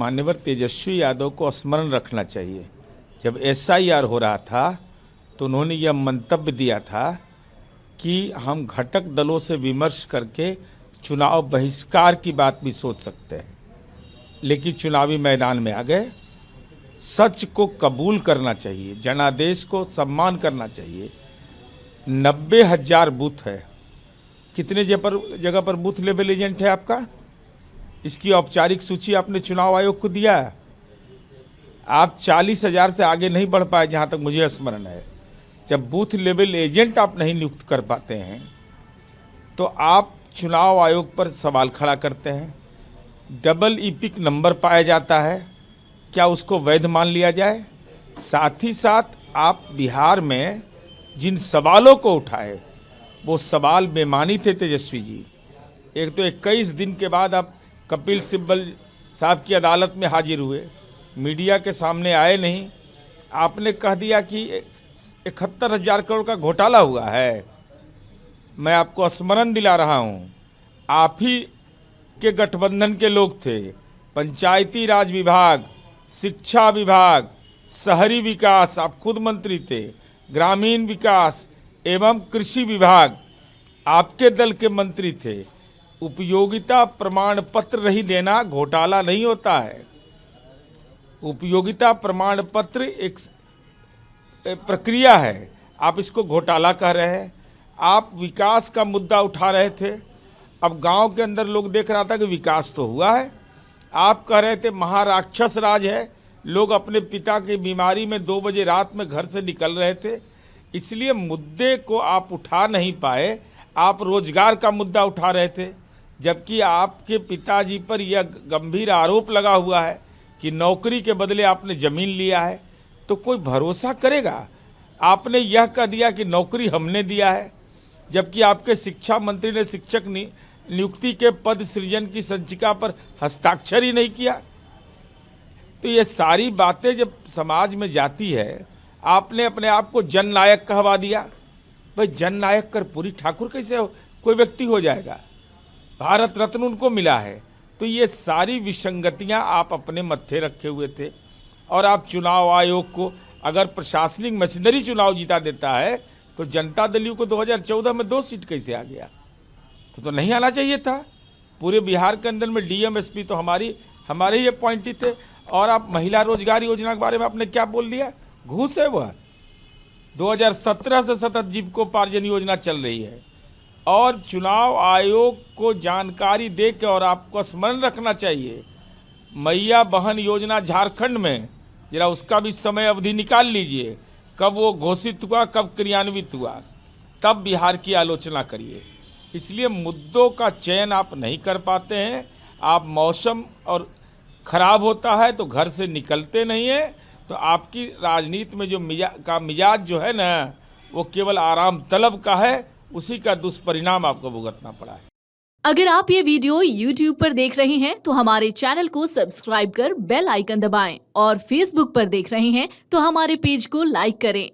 मान्यवर तेजस्वी यादव को स्मरण रखना चाहिए। जब SIR हो रहा था तो उन्होंने यह मंतव्य दिया था कि हम घटक दलों से विमर्श करके चुनाव बहिष्कार की बात भी सोच सकते हैं, लेकिन चुनावी मैदान में आ गए। सच को कबूल करना चाहिए, जनादेश को सम्मान करना चाहिए। 90,000 बूथ है। कितने जगह पर बूथ लेवल एजेंट है आपका? इसकी औपचारिक सूची आपने चुनाव आयोग को दिया है। आप 40,000 से आगे नहीं बढ़ पाए, जहां तक मुझे स्मरण है। जब बूथ लेवल एजेंट आप नहीं नियुक्त कर पाते हैं तो आप चुनाव आयोग पर सवाल खड़ा करते हैं। डबल ईपिक नंबर पाया जाता है, क्या उसको वैध मान लिया जाए? साथ ही साथ आप बिहार में जिन सवालों को उठाए वो सवाल बेमानी थे तेजस्वी जी। एक तो 21 दिन के बाद आप कपिल सिब्बल साहब की अदालत में हाजिर हुए, मीडिया के सामने आए नहीं। आपने कह दिया कि 71,000 करोड़ का घोटाला हुआ है। मैं आपको स्मरण दिला रहा हूं, आप ही के गठबंधन के लोग थे। पंचायती राज विभाग, शिक्षा विभाग, शहरी विकास आप खुद मंत्री थे, ग्रामीण विकास एवं कृषि विभाग आपके दल के मंत्री थे। उपयोगिता प्रमाण पत्र नहीं देना घोटाला नहीं होता है। उपयोगिता प्रमाण पत्र एक प्रक्रिया है, आप इसको घोटाला कह रहे हैं। आप विकास का मुद्दा उठा रहे थे। अब गांव के अंदर लोग देख रहा था कि विकास तो हुआ है। आप कह रहे थे महाराक्षस राज है, लोग अपने पिता की बीमारी में 2 बजे रात में घर से निकल रहे थे, इसलिए मुद्दे को आप उठा नहीं पाए। आप रोजगार का मुद्दा उठा रहे थे, जबकि आपके पिताजी पर यह गंभीर आरोप लगा हुआ है कि नौकरी के बदले आपने जमीन लिया है। तो कोई भरोसा करेगा? आपने यह कह दिया कि नौकरी हमने दिया है, जबकि आपके शिक्षा मंत्री ने शिक्षक नियुक्ति के पद सृजन की संचिका पर हस्ताक्षर ही नहीं किया। तो ये सारी बातें जब समाज में जाती है, आपने अपने आप को जननायक कहवा दिया। भाई जननायक कर्पूरी ठाकुर कैसे कोई व्यक्ति हो जाएगा? भारत रत्न उनको मिला है। तो ये सारी विसंगतियां आप अपने मत्थे रखे हुए थे। और आप चुनाव आयोग को, अगर प्रशासनिक मशीनरी चुनाव जीता देता है तो जनता दल यू को 2014 में 2 सीट कैसे आ गया? तो नहीं आना चाहिए था। पूरे बिहार के अंदर में DM SP तो हमारे ही अपॉइंटेड थे। और आप महिला रोजगार योजना के बारे में आपने क्या बोल दिया? घूस है वह। 2017 से सतत जीविकोपार्जन योजना चल रही है। और चुनाव आयोग को जानकारी दे के, और आपको स्मरण रखना चाहिए, मैया बहन योजना झारखंड में, जरा उसका भी समय अवधि निकाल लीजिए, कब वो घोषित हुआ, कब क्रियान्वित हुआ, तब बिहार की आलोचना करिए। इसलिए मुद्दों का चयन आप नहीं कर पाते हैं। आप मौसम और खराब होता है तो घर से निकलते नहीं है। तो आपकी राजनीति में जो मिजाज जो है ना, वो केवल आराम तलब का है। उसी का दुष्परिणाम आपको भुगतना पड़ा है। अगर आप ये वीडियो YouTube पर देख रहे हैं तो हमारे चैनल को सब्सक्राइब कर बेल आइकन दबाएं, और Facebook पर देख रहे हैं तो हमारे पेज को लाइक करें।